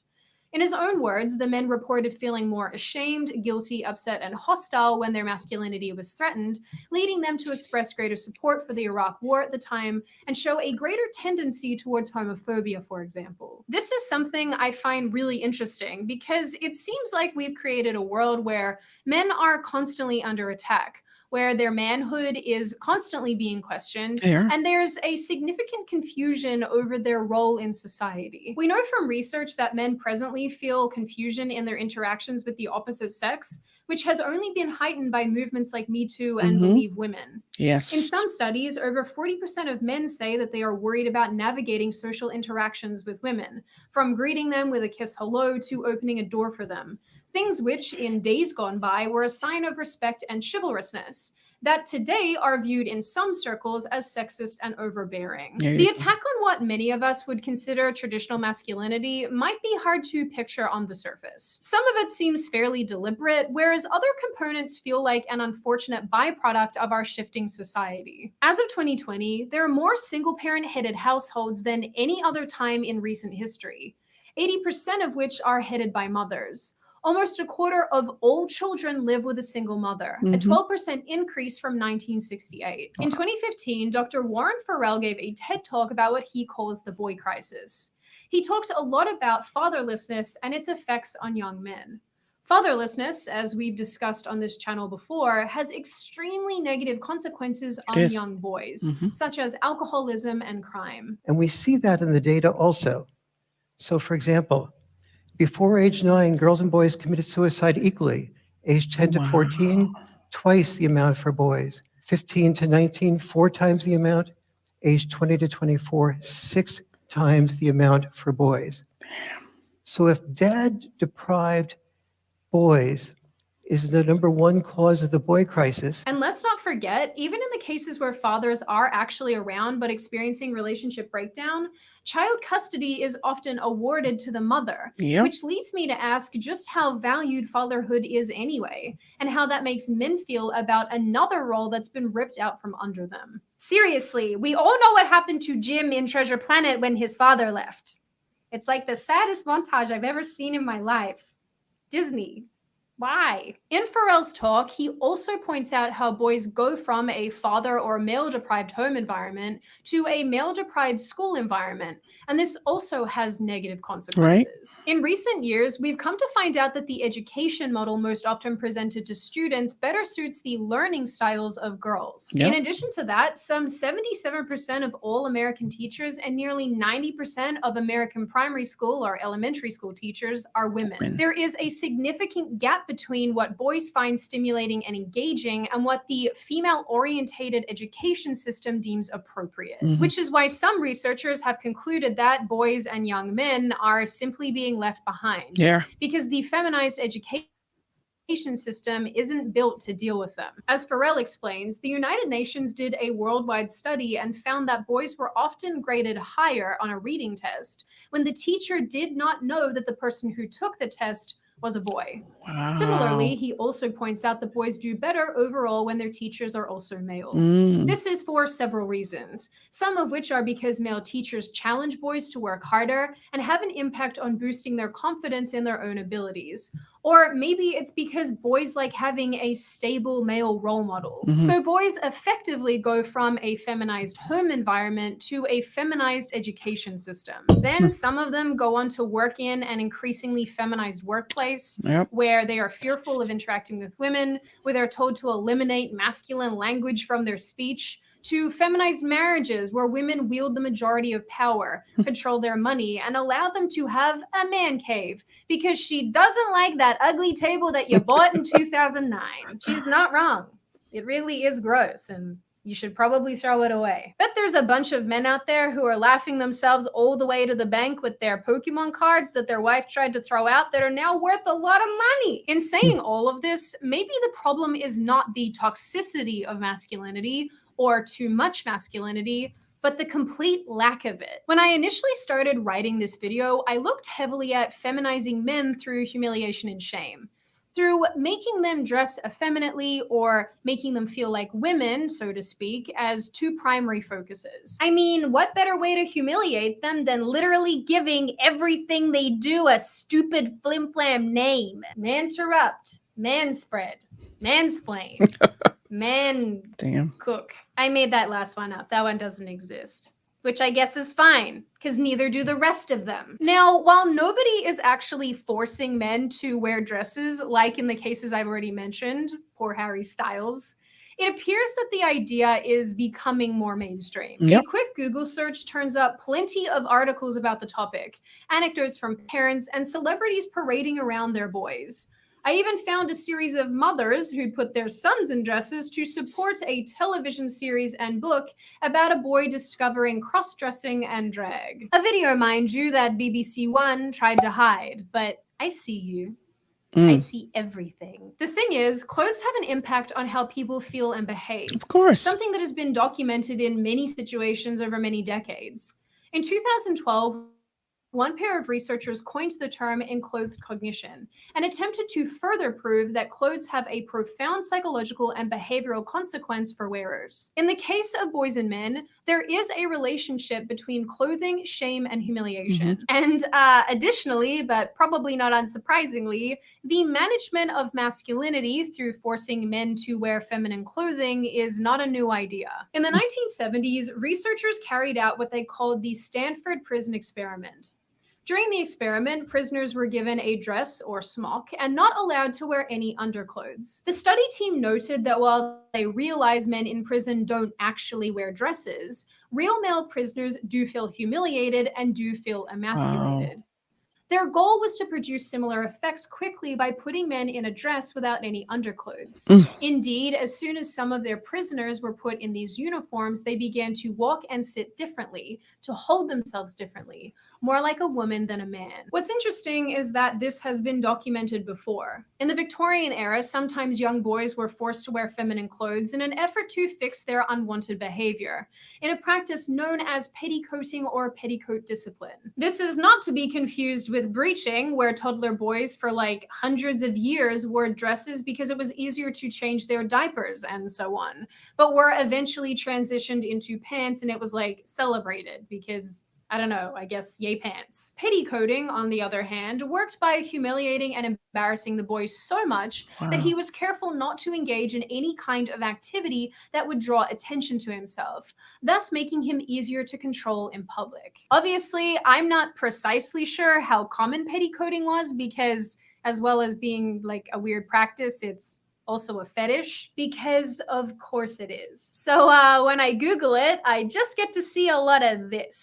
[SPEAKER 4] In his own words, the men reported feeling more ashamed, guilty, upset, and hostile when their masculinity was threatened, leading them to express greater support for the Iraq War at the time and show a greater tendency towards homophobia, for example. This is something I find really interesting because it seems like we've created a world where men are constantly under attack, where their manhood is constantly being questioned,
[SPEAKER 1] There.
[SPEAKER 4] and there's a significant confusion over their role in society. We know from research that men presently feel confusion in their interactions with the opposite sex, which has only been heightened by movements like Me Too and Believe Women.
[SPEAKER 1] Yes.
[SPEAKER 4] In some studies, over 40% of men say that they are worried about navigating social interactions with women, from greeting them with a kiss hello to opening a door for them. Things which, in days gone by, were a sign of respect and chivalrousness, that today are viewed in some circles as sexist and overbearing.
[SPEAKER 1] There you
[SPEAKER 4] The
[SPEAKER 1] go.
[SPEAKER 4] attack on what many of us would consider traditional masculinity might be hard to picture on the surface. Some of it seems fairly deliberate, whereas other components feel like an unfortunate byproduct of our shifting society. As of 2020, there are more single-parent-headed households than any other time in recent history, 80% of which are headed by mothers. Almost a quarter of all children live with a single mother, a 12% increase from 1968. In 2015, Dr. Warren Farrell gave a TED Talk about what he calls the boy crisis. He talked a lot about fatherlessness and its effects on young men. Fatherlessness, as we've discussed on this channel before, has extremely negative consequences on young boys, such as alcoholism and crime.
[SPEAKER 5] And we see that in the data also. So, for example, before age 9, girls and boys committed suicide equally. Age 10 to 14, twice the amount for boys. 15 to 19, 4 times the amount. Age 20 to 24, 6 times the amount for boys. So if dad deprived boys is the number one cause of the boy crisis.
[SPEAKER 4] And let's not forget, even in the cases where fathers are actually around but experiencing relationship breakdown, child custody is often awarded to the mother, which leads me to ask just how valued fatherhood is anyway, and how that makes men feel about another role that's been ripped out from under them. Seriously, we all know what happened to Jim in Treasure Planet when his father left. It's like the saddest montage I've ever seen in my life. Disney. Why? In Farrell's talk, he also points out how boys go from a father or male-deprived home environment to a male-deprived school environment, and this also has negative consequences. In recent years, we've come to find out that the education model most often presented to students better suits the learning styles of girls. In addition to that, some 77% of all American teachers and nearly 90% of American primary school or elementary school teachers are women. There is a significant gap between what boys find stimulating and engaging and what the female-orientated education system deems appropriate, which is why some researchers have concluded that boys and young men are simply being left behind. Because the feminized education system isn't built to deal with them. As Farrell explains, the United Nations did a worldwide study and found that boys were often graded higher on a reading test when the teacher did not know that the person who took the test was a boy.
[SPEAKER 1] Wow.
[SPEAKER 4] Similarly, he also points out that boys do better overall when their teachers are also male. This is for several reasons, some of which are because male teachers challenge boys to work harder and have an impact on boosting their confidence in their own abilities. Or maybe it's because boys like having a stable male role model. So boys effectively go from a feminized home environment to a feminized education system. Then some of them go on to work in an increasingly feminized workplace where they are fearful of interacting with women, where they're told to eliminate masculine language from their speech, to feminized marriages where women wield the majority of power, control their money, and allow them to have a man cave because she doesn't like that ugly table that you bought in 2009. She's not wrong. It really is gross, and you should probably throw it away. Bet there's a bunch of men out there who are laughing themselves all the way to the bank with their Pokemon cards that their wife tried to throw out that are now worth a lot of money. In saying all of this, maybe the problem is not the toxicity of masculinity or too much masculinity, but the complete lack of it. When I initially started writing this video, I looked heavily at feminizing men through humiliation and shame, through making them dress effeminately or making them feel like women, so to speak, as two primary focuses. I mean, what better way to humiliate them than literally giving everything they do a stupid flim-flam name? Manterrupt, manspread, mansplain, cook. I made that last one up. That one doesn't exist, which I guess is fine, because neither do the rest of them. Now, while nobody is actually forcing men to wear dresses, like in the cases I've already mentioned, poor Harry Styles, it appears that the idea is becoming more mainstream. A quick Google search turns up plenty of articles about the topic, anecdotes from parents and celebrities parading around their boys. I even found a series of mothers who'd put their sons in dresses to support a television series and book about a boy discovering cross-dressing and drag. A video, mind you, that BBC One tried to hide, but I see you. I see everything. The thing is, clothes have an impact on how people feel and behave.
[SPEAKER 1] Of course.
[SPEAKER 4] Something that has been documented in many situations over many decades. In 2012, one pair of researchers coined the term enclothed cognition and attempted to further prove that clothes have a profound psychological and behavioral consequence for wearers. In the case of boys and men, there is a relationship between clothing, shame, and humiliation. And additionally, but probably not unsurprisingly, the management of masculinity through forcing men to wear feminine clothing is not a new idea. In the 1970s, researchers carried out what they called the Stanford Prison Experiment. During the experiment, prisoners were given a dress or smock and not allowed to wear any underclothes. The study team noted that while they realize men in prison don't actually wear dresses, real male prisoners do feel humiliated and do feel emasculated. Their goal was to produce similar effects quickly by putting men in a dress without any underclothes. Indeed, as soon as some of their prisoners were put in these uniforms, they began to walk and sit differently, to hold themselves differently, more like a woman than a man. What's interesting is that this has been documented before. In the Victorian era, sometimes young boys were forced to wear feminine clothes in an effort to fix their unwanted behavior, in a practice known as petticoating or petticoat discipline. This is not to be confused with breeching, where toddler boys for like hundreds of years wore dresses because it was easier to change their diapers and so on, but were eventually transitioned into pants and it was like celebrated because, I don't know, I guess yay pants. Petticoating, on the other hand, worked by humiliating and embarrassing the boy so much that he was careful not to engage in any kind of activity that would draw attention to himself, thus making him easier to control in public. Obviously, I'm not precisely sure how common petticoating was because, as well as being like a weird practice, it's also a fetish, because of course it is. So when I Google it, I just get to see a lot of this.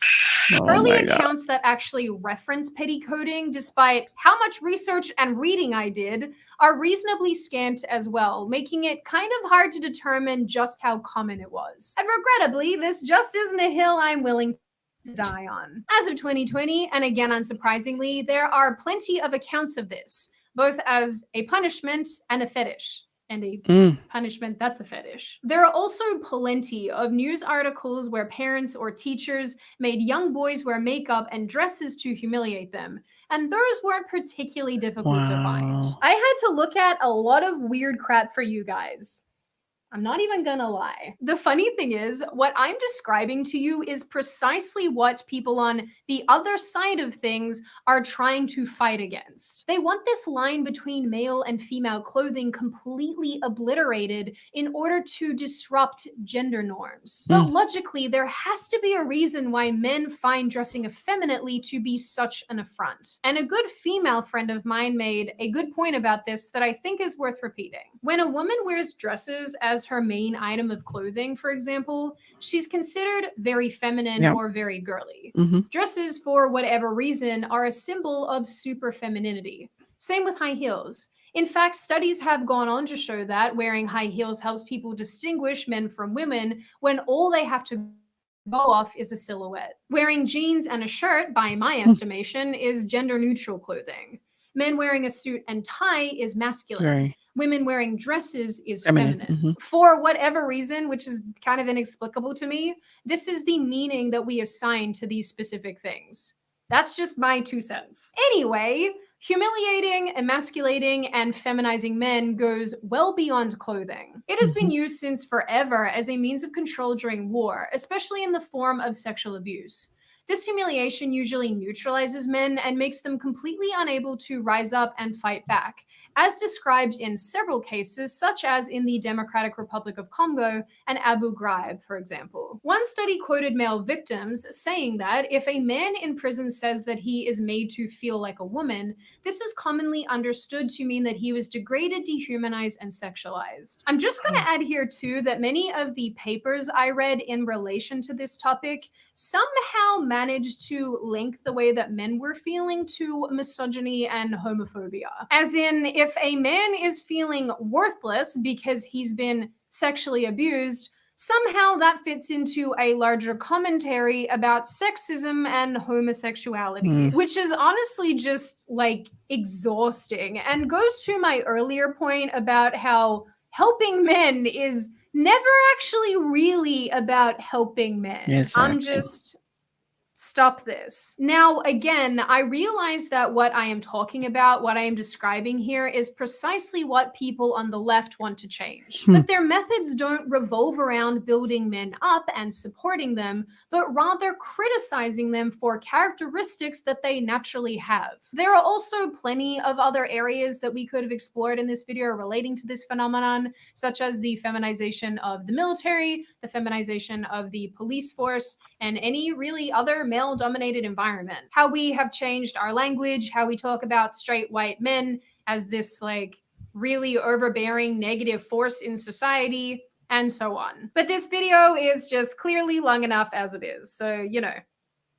[SPEAKER 4] Early accounts that actually reference petticoating, despite how much research and reading I did, are reasonably scant as well, making it kind of hard to determine just how common it was. And regrettably, this just isn't a hill I'm willing to die on. As of 2020, and again unsurprisingly, there are plenty of accounts of this, both as a punishment and a fetish. and a
[SPEAKER 1] Mm.
[SPEAKER 4] punishment that's a fetish. There are also plenty of news articles where parents or teachers made young boys wear makeup and dresses to humiliate them, and those weren't particularly difficult to find.
[SPEAKER 1] Wow.
[SPEAKER 4] I had to look at a lot of weird crap for you guys. I'm not even gonna lie. The funny thing is, what I'm describing to you is precisely what people on the other side of things are trying to fight against. They want this line between male and female clothing completely obliterated in order to disrupt gender norms. But logically, there has to be a reason why men find dressing effeminately to be such an affront. And a good female friend of mine made a good point about this that I think is worth repeating. When a woman wears dresses as her main item of clothing, for example, she's considered very feminine or very girly. Dresses, for whatever reason, are a symbol of super femininity. Same with high heels. In fact, studies have gone on to show that wearing high heels helps people distinguish men from women when all they have to go off is a silhouette. Wearing jeans and a shirt, by my estimation, is gender neutral clothing. Men wearing a suit and tie is masculine.
[SPEAKER 1] Right.
[SPEAKER 4] Women wearing dresses is
[SPEAKER 1] Feminine.
[SPEAKER 4] feminine. For whatever reason, which is kind of inexplicable to me, this is the meaning that we assign to these specific things. That's just my 2 cents. Anyway, humiliating, emasculating, and feminizing men goes well beyond clothing. It has been used since forever as a means of control during war, especially in the form of sexual abuse. This humiliation usually neutralizes men and makes them completely unable to rise up and fight back, as described in several cases, such as in the Democratic Republic of Congo and Abu Ghraib, for example. One study quoted male victims saying that if a man in prison says that he is made to feel like a woman, this is commonly understood to mean that he was degraded, dehumanized, and sexualized. I'm just going to add here too that many of the papers I read in relation to this topic somehow managed to link the way that men were feeling to misogyny and homophobia. As in, if a man is feeling worthless because he's been sexually abused, somehow that fits into a larger commentary about sexism and homosexuality, which is honestly just like exhausting and goes to my earlier point about how helping men is never actually really about helping men.
[SPEAKER 1] Exactly.
[SPEAKER 4] I'm just... stop this. Now, again, I realize that what I am talking about, what I am describing here, is precisely what people on the left want to change. But their methods don't revolve around building men up and supporting them, but rather criticizing them for characteristics that they naturally have. There are also plenty of other areas that we could have explored in this video relating to this phenomenon, such as the feminization of the military, the feminization of the police force, and any really other male-dominated environment. How we have changed our language, how we talk about straight white men as this like really overbearing negative force in society, and so on. But this video is just clearly long enough as it is, so you know,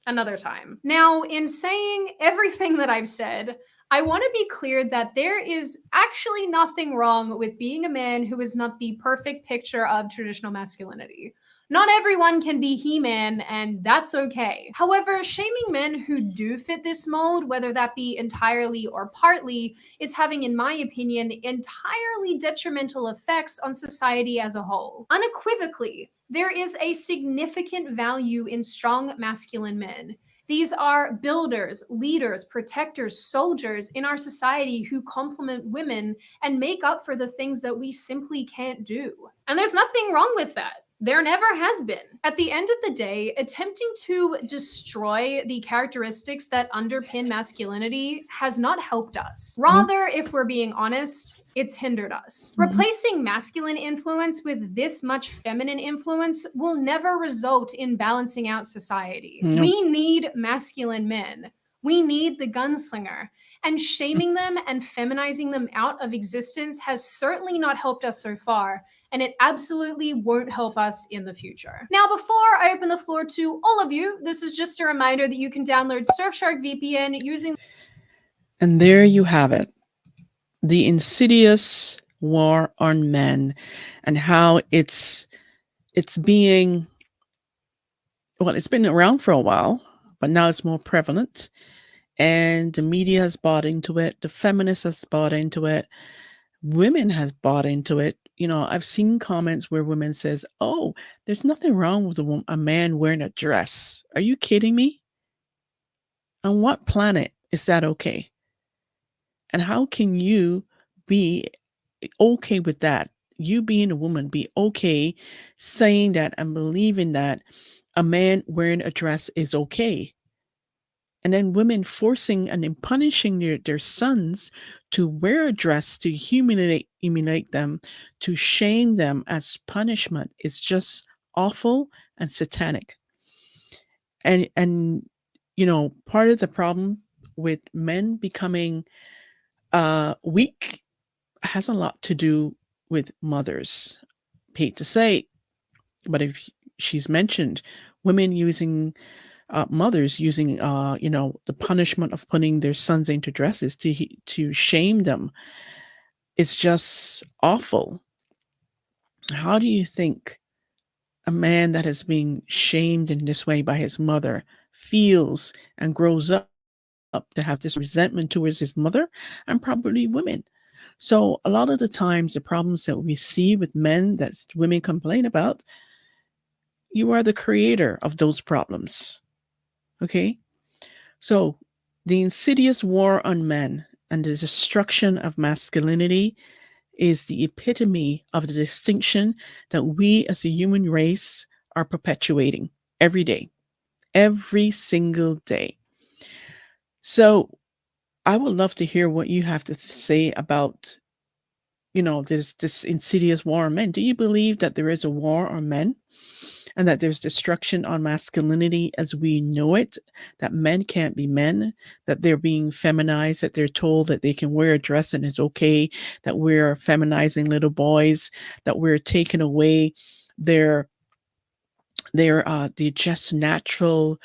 [SPEAKER 4] another time. Now, in saying everything that I've said, I want to be clear that there is actually nothing wrong with being a man who is not the perfect picture of traditional masculinity. Not everyone can be He-Man, and that's okay. However, shaming men who do fit this mold, whether that be entirely or partly, is having, in my opinion, entirely detrimental effects on society as a whole. Unequivocally, there is a significant value in strong masculine men. These are builders, leaders, protectors, soldiers in our society who complement women and make up for the things that we simply can't do. And there's nothing wrong with that. There never has been. At the end of the day, attempting to destroy the characteristics that underpin masculinity has not helped us. Rather, if we're being honest, it's hindered us. Replacing masculine influence with this much feminine influence will never result in balancing out society. We need masculine men. We need the gunslinger. And shaming them and feminizing them out of existence has certainly not helped us so far, and it absolutely won't help us in the future. Now, before I open the floor to all of you, this is just a reminder that you can download Surfshark VPN using...
[SPEAKER 1] And there you have it. The insidious war on men and how it's being, well, it's been around for a while, but now it's more prevalent. And the media has bought into it. The feminists has bought into it. women has bought into it. I've seen comments where women says, "Oh, there's nothing wrong with a man wearing a dress." Are you kidding me? On what planet is that okay? And how can you be okay with that? You being a woman, be okay saying that and believing that a man wearing a dress is okay. And then women forcing and then punishing their sons to wear a dress to humiliate them, to shame them as punishment is just awful and satanic. And part of the problem with men becoming weak has a lot to do with mothers. Hate to say, but if she's mentioned women using mothers using the punishment of putting their sons into dresses to shame them, it's just awful. How do you think a man that has been shamed in this way by his mother feels and grows up to have this resentment towards his mother and probably women? So a lot of the times the problems that we see with men that women complain about, you are the creator of those problems. Okay? So the insidious war on men and the destruction of masculinity is the epitome of the distinction that we as a human race are perpetuating every single day. So I would love to hear what you have to say about, this insidious war on men. Do you believe that there is a war on men and that there's destruction on masculinity as we know it, that men can't be men, that they're being feminized, that they're told that they can wear a dress and it's okay, that we're feminizing little boys, that we're taking away their the just natural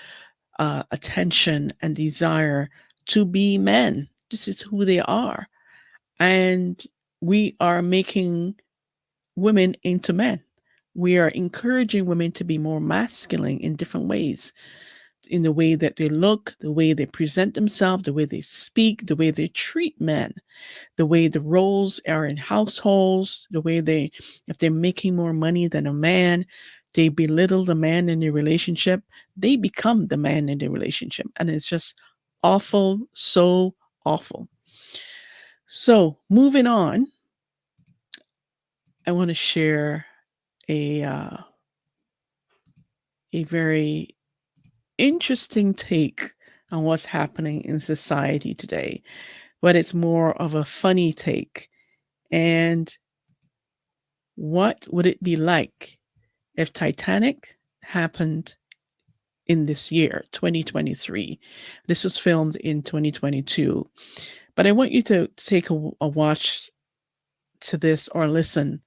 [SPEAKER 1] attention and desire to be men. This is who they are. And we are making women into men. We are encouraging women to be more masculine in different ways, in the way that they look, the way they present themselves, the way they speak, the way they treat men, the way the roles are in households, the way if they're making more money than a man, they belittle the man in the relationship. They become the man in the relationship. And it's just awful, so awful. So moving on, I want to share a very interesting take on what's happening in society today, but it's more of a funny take. And what would it be like if Titanic happened in this year, 2023? This was filmed in 2022. But I want you to take a watch to this or listen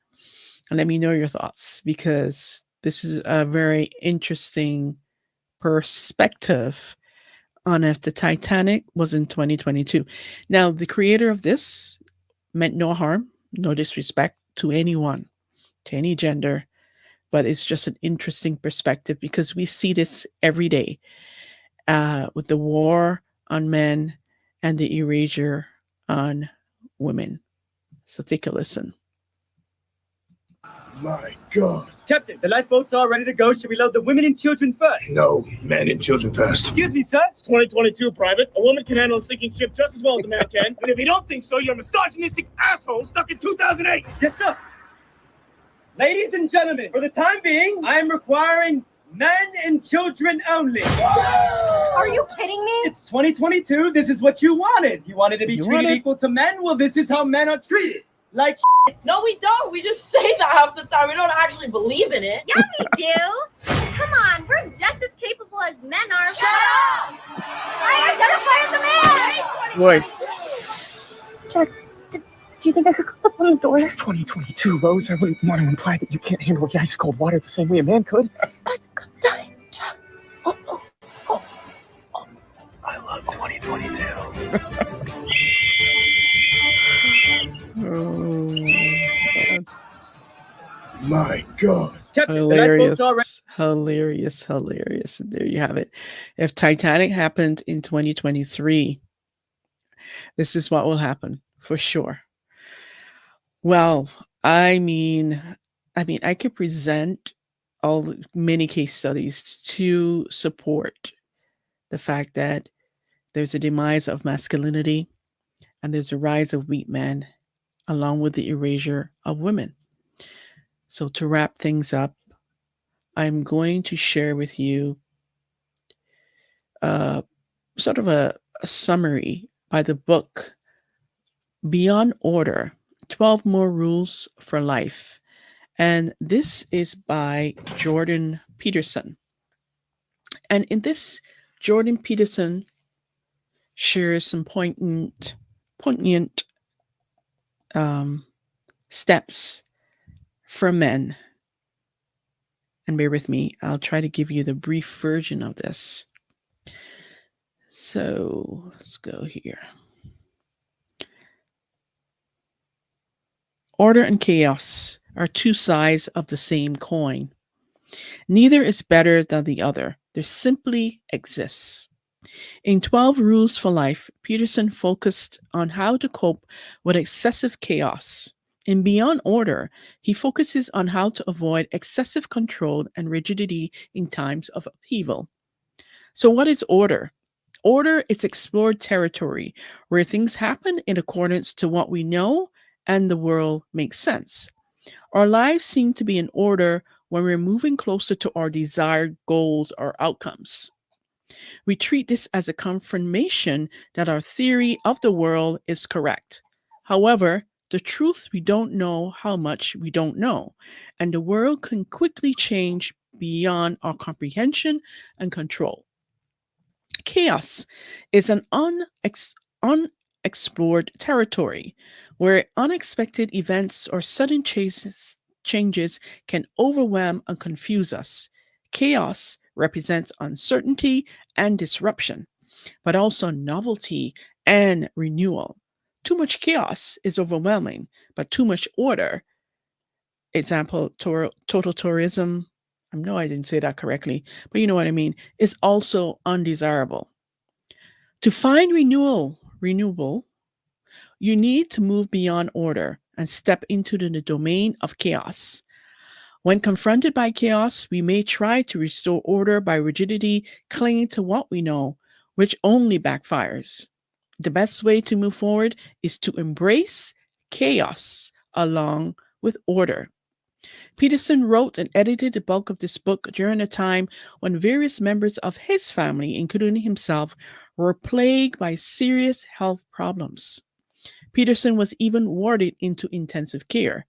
[SPEAKER 1] and let me know your thoughts, because this is a very interesting perspective on if the Titanic was in 2022. Now, the creator of this meant no harm, no disrespect to anyone, to any gender, but it's just an interesting perspective because we see this every day with the war on men and the erasure on women. So take a listen.
[SPEAKER 6] My God.
[SPEAKER 7] Captain, the lifeboats are ready to go. Should we load the women and children first?
[SPEAKER 6] No, men and children first.
[SPEAKER 7] Excuse me, sir?
[SPEAKER 6] It's 2022, Private. A woman can handle a sinking ship just as well as a man can. And if you don't think so, you're a misogynistic asshole stuck in 2008.
[SPEAKER 7] Yes, sir. Ladies and gentlemen, for the time being, I am requiring men and children only.
[SPEAKER 4] Are you kidding me?
[SPEAKER 7] It's 2022. This is what you wanted. You wanted to be treated equal to men? Well, this is how men are treated. Like shit.
[SPEAKER 8] No, we don't. We just say that half the time. We don't actually believe in it.
[SPEAKER 9] Yeah, we do. Come on, we're just as capable as men are.
[SPEAKER 8] Shut up!
[SPEAKER 9] I identify as a man!
[SPEAKER 1] Boy.
[SPEAKER 8] Jack, do you think I could come up on the door?
[SPEAKER 6] It's 2022, Rose. I wouldn't want to imply that you can't handle ice cold water the same way a man could.
[SPEAKER 8] I think I'm dying, Jack. Oh.
[SPEAKER 6] I love 2022.
[SPEAKER 1] Oh, God.
[SPEAKER 6] My God.
[SPEAKER 7] Captain,
[SPEAKER 1] Hilarious,
[SPEAKER 7] the lifeboats are ready.
[SPEAKER 1] hilarious. There you have it. If Titanic happened in 2023, this is what will happen for sure. Well, I mean, I could present many case studies to support the fact that there's a demise of masculinity and there's a rise of weak men, along with the erasure of women. So, to wrap things up, I'm going to share with you uh, sort of a summary by the book Beyond Order 12 More Rules for Life. And this is by Jordan Peterson. And in this, Jordan Peterson shares some poignant um, steps for men. And bear with me, I'll try to give you the brief version of this. So let's go here. Order and chaos are two sides of the same coin. Neither is better than the other, they simply exist. In 12 Rules for Life, Peterson focused on how to cope with excessive chaos. In Beyond Order, he focuses on how to avoid excessive control and rigidity in times of upheaval. So, what is order? Order is explored territory where things happen in accordance to what we know and the world makes sense. Our lives seem to be in order when we're moving closer to our desired goals or outcomes. We treat this as a confirmation that our theory of the world is correct. However, the truth we don't know how much we don't know, and the world can quickly change beyond our comprehension and control. Chaos is an unexplored territory where unexpected events or sudden changes can overwhelm and confuse us. Chaos represents uncertainty and disruption, but also novelty and renewal. Too much chaos is overwhelming, but too much order, example, total tourism, I know I didn't say that correctly, but you know what I mean, is also undesirable. To find renewable, you need to move beyond order and step into the domain of chaos. When confronted by chaos, we may try to restore order by rigidity, clinging to what we know, which only backfires. The best way to move forward is to embrace chaos along with order. Peterson wrote and edited the bulk of this book during a time when various members of his family, including himself, were plagued by serious health problems. Peterson was even warded into intensive care.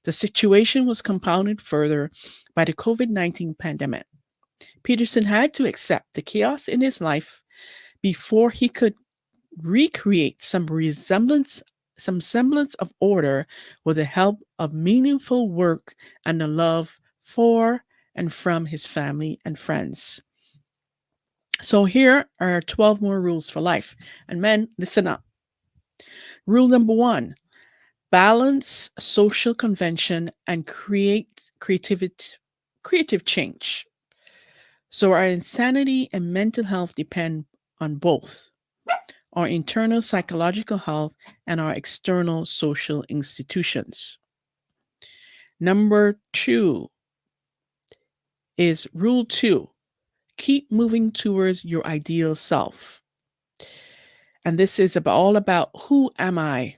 [SPEAKER 1] The situation was compounded further by the COVID-19 pandemic. Peterson had to accept the chaos in his life before he could recreate some semblance of order with the help of meaningful work and the love for and from his family and friends. So here are 12 more rules for life. And men, listen up. Rule number 1, balance social convention and creative change. So our insanity and mental health depend on both our internal psychological health and our external social institutions. Number 2 is Rule 2, keep moving towards your ideal self. And this is all about who am I?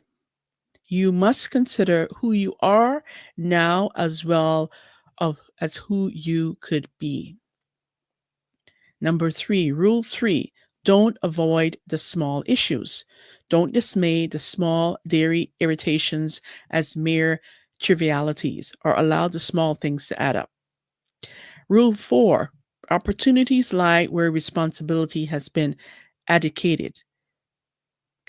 [SPEAKER 1] You must consider who you are now as well as who you could be. Number 3, Rule 3, don't avoid the small issues. Don't dismay the small daily irritations as mere trivialities or allow the small things to add up. Rule 4, opportunities lie where responsibility has been abdicated.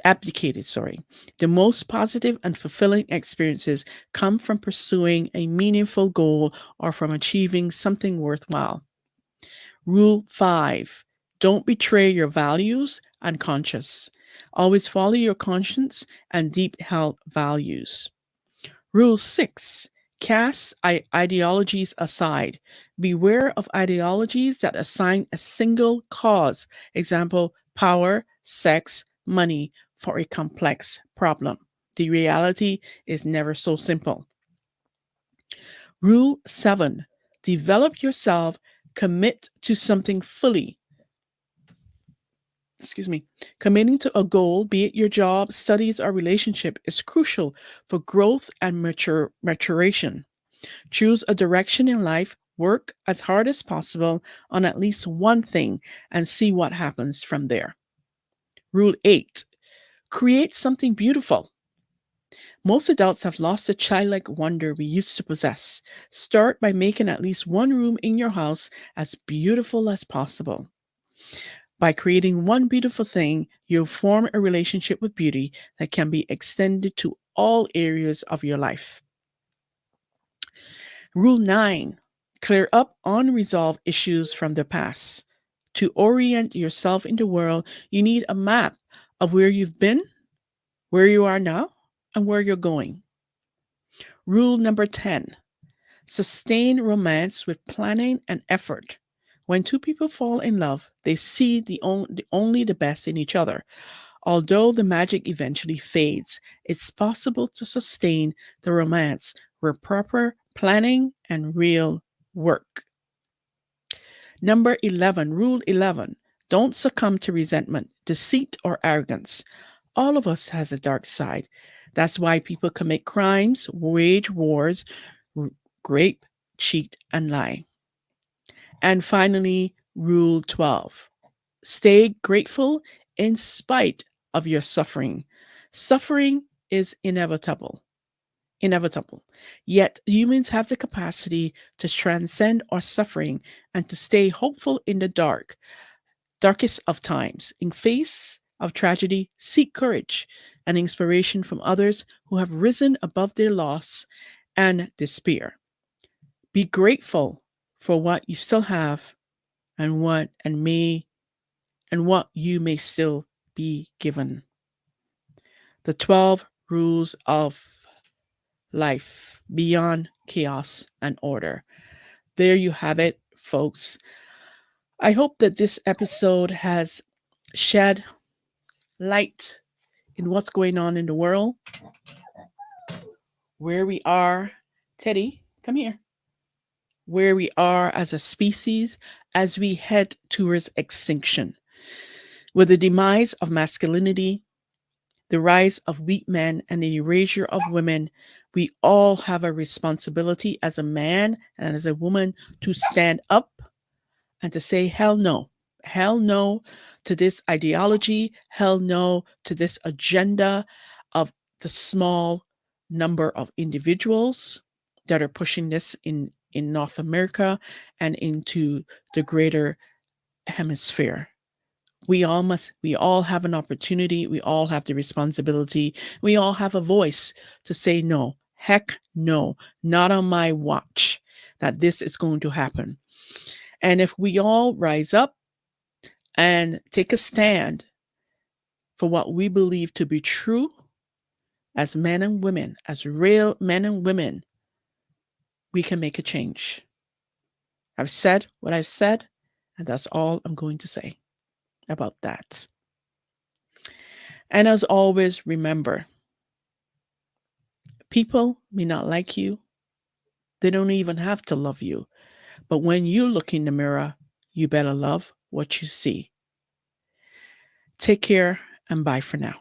[SPEAKER 1] The most positive and fulfilling experiences come from pursuing a meaningful goal or from achieving something worthwhile. Rule 5, don't betray your values and conscience. Always follow your conscience and deep held values. Rule 6, cast ideologies aside. Beware of ideologies that assign a single cause, example, power, sex, money, for a complex problem. The reality is never so simple. Rule 7. Develop yourself, commit to something fully. Committing to a goal, be it your job, studies, or relationship, is crucial for growth and maturation. Choose a direction in life, work as hard as possible on at least one thing, and see what happens from there. Rule 8. Create something beautiful. Most adults have lost the childlike wonder we used to possess. Start by making at least one room in your house as beautiful as possible. By creating one beautiful thing, you'll form a relationship with beauty that can be extended to all areas of your life. Rule 9. Clear up unresolved issues from the past. To orient yourself in the world, you need a map of where you've been, where you are now, and where you're going. Rule number 10. Sustain romance with planning and effort. When two people fall in love, they see only the best in each other. Although the magic eventually fades, it's possible to sustain the romance with proper planning and real work. Number 11, Rule 11. Don't succumb to resentment, deceit, or arrogance. All of us has a dark side. That's why people commit crimes, wage wars, rape, cheat, and lie. And finally, Rule 12. Stay grateful in spite of your suffering. Suffering is inevitable. Yet humans have the capacity to transcend our suffering and to stay hopeful in the darkest of times. In face of tragedy, seek courage and inspiration from others who have risen above their loss and despair. Be grateful for what you still have and what you may still be given. The 12 rules of life beyond chaos and order. There you have it, folks. I hope that this episode has shed light in what's going on in the world, where we are. Teddy, come here. Where we are as a species as we head towards extinction. With the demise of masculinity, the rise of weak men, and the erasure of women, we all have a responsibility as a man and as a woman to stand up and to say, hell no. Hell no to this ideology. Hell no to this agenda of the small number of individuals that are pushing this in North America and into the greater hemisphere. We all have an opportunity. We all have the responsibility. We all have a voice to say no. Heck no, not on my watch that this is going to happen. And if we all rise up and take a stand for what we believe to be true as men and women, as real men and women, we can make a change. I've said what I've said, and that's all I'm going to say about that. And as always, remember, people may not like you. They don't even have to love you. But when you look in the mirror, you better love what you see. Take care and bye for now.